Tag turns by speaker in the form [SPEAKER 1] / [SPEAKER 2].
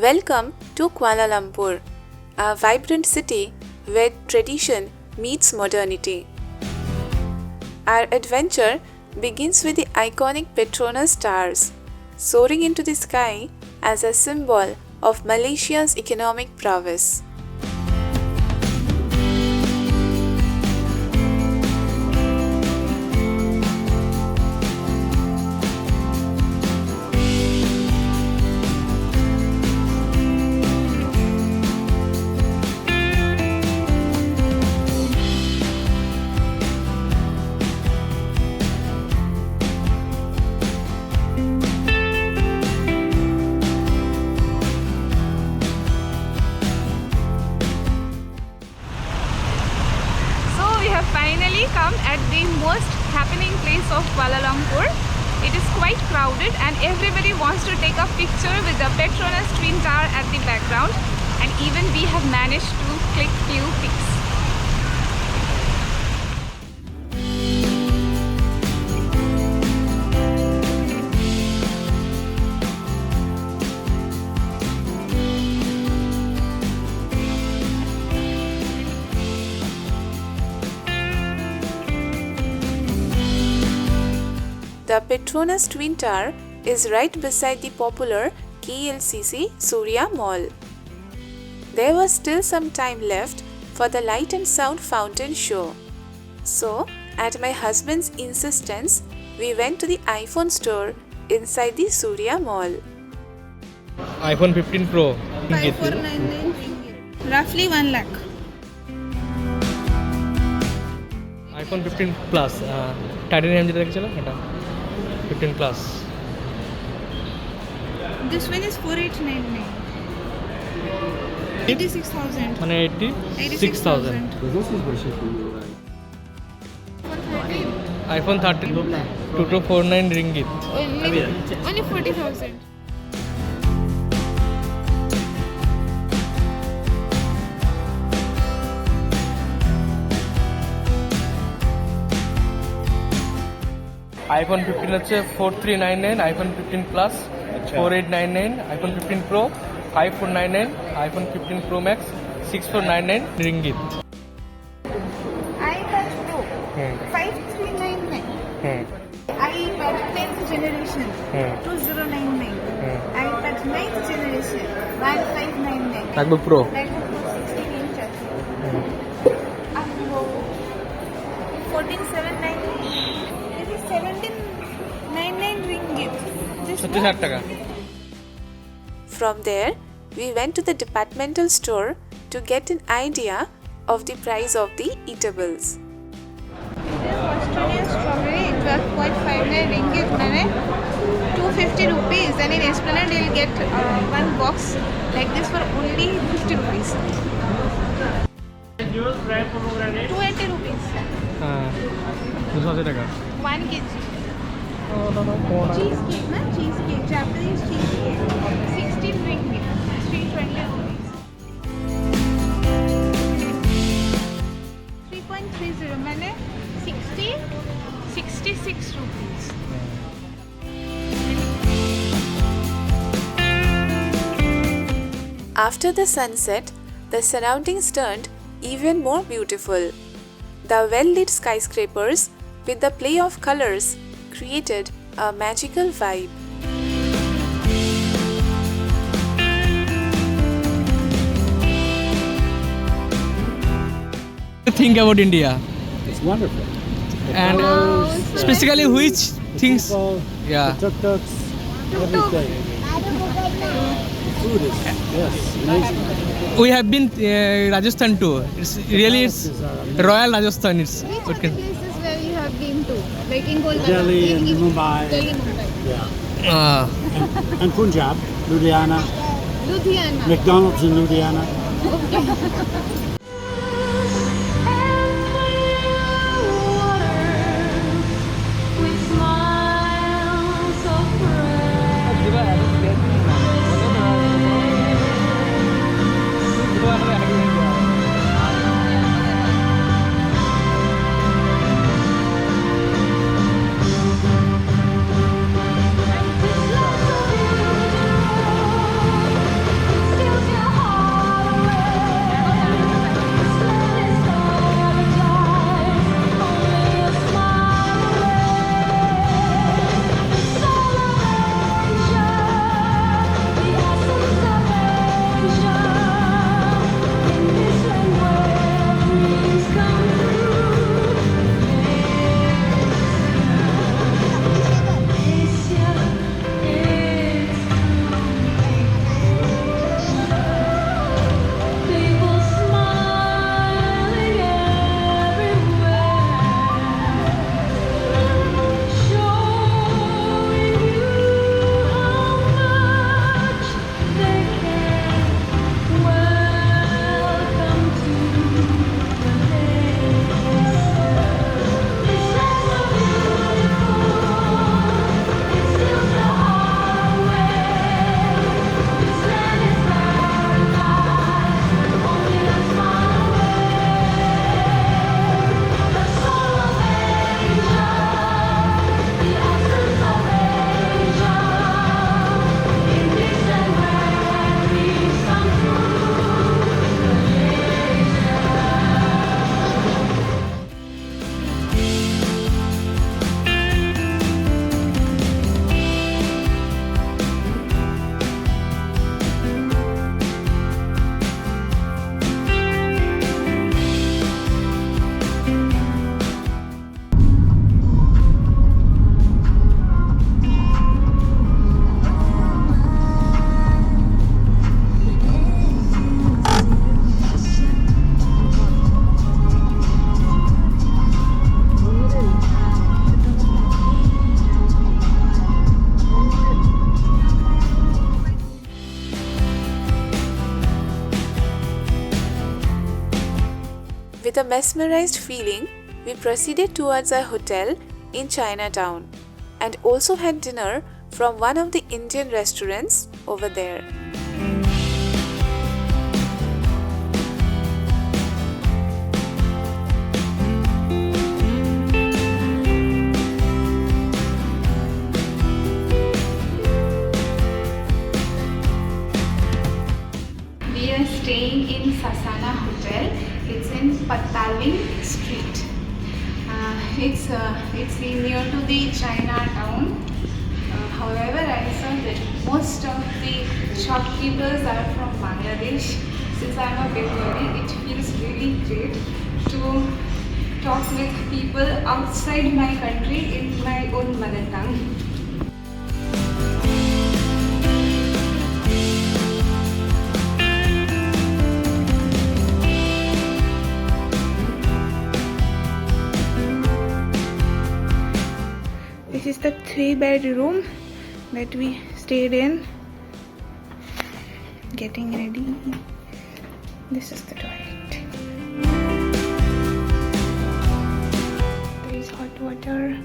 [SPEAKER 1] Welcome to Kuala Lumpur, a vibrant city where tradition meets modernity. Our adventure begins with the iconic Petronas Towers, soaring into the sky as a symbol of Malaysia's economic prowess.
[SPEAKER 2] Finally come at the most happening place of Kuala Lumpur. It is quite crowded and everybody wants to take a picture with the Petronas Twin Tower at the background, and even we have managed to click few pics.
[SPEAKER 1] The Petronas Twin Tower is right beside the popular KLCC Suria mall. There was still some time left for the light and sound fountain show. So, at my husband's insistence, we went to the iPhone store inside the Suria mall.
[SPEAKER 3] iPhone 15 Pro.
[SPEAKER 2] 5499 ringgit. Roughly 1 lakh.
[SPEAKER 3] iPhone 15 Plus. Titanium যেটা দেখছিল এটা 15 Plus.
[SPEAKER 2] This one is 4899. 86,000.
[SPEAKER 3] মানে 86,000. iPhone 13 2249 ringgit.
[SPEAKER 2] Only 40,000.
[SPEAKER 3] iPhone 15 হচ্ছে 4399, iPhone 15 Plus 4899, iPhone 15 Pro 5499, iPhone 15 Pro Max 6499 ringgit.
[SPEAKER 2] iPad Pro 5399. iPad 10th generation 2099. iPad 9th generation 1599.
[SPEAKER 3] MacBook Pro.
[SPEAKER 2] MacBook Pro 16 inches. 14799. 1799 ringgit.
[SPEAKER 3] 70,000 টাকা.
[SPEAKER 1] From there, we went to the departmental store to get an idea of the price of the eatables.
[SPEAKER 2] Australian strawberry 12.59 ringgit, 250 rupees, and in Esplanade you'll get one box like this for only 50 rupees. 280 rupees.
[SPEAKER 3] 280 টাকা.
[SPEAKER 2] 1 kg. Cheesecake, na? Cheesecake, Japanese cheesecake. 16 ringgit, 320 rupees. 3.30, mane 66 rupees.
[SPEAKER 1] After the sunset, the surroundings turned even more beautiful. The well-lit skyscrapers with the play of colors created a magical vibe.
[SPEAKER 3] Think about India
[SPEAKER 4] It's wonderful.
[SPEAKER 3] and specifically which things? Yeah.
[SPEAKER 4] The tuk-tuks, everything. The food is, yes, amazing.
[SPEAKER 3] We have been Rajasthan too. It's really Royal Rajasthan. It's
[SPEAKER 2] Which are the places where you have been to? Like in Kolkata?
[SPEAKER 4] Delhi and Mumbai.
[SPEAKER 2] Delhi, Mumbai.
[SPEAKER 4] Yeah. And Punjab, Ludhiana,
[SPEAKER 2] Ludhiana.
[SPEAKER 4] McDonald's in Ludhiana.
[SPEAKER 1] With a mesmerized feeling, we proceeded towards our hotel in Chinatown and also had dinner from one of the Indian restaurants over there.
[SPEAKER 2] We are staying in Sasana Hotel. It's in Pataling Street. It's near to the Chinatown. However, I saw that most of the shopkeepers are from Bangladesh. Since I'm a Bengali, it feels really great to talk with people outside my country in my own mother tongue. This is the 3-bed room that we stayed in. Getting ready. This is the toilet. There is hot water.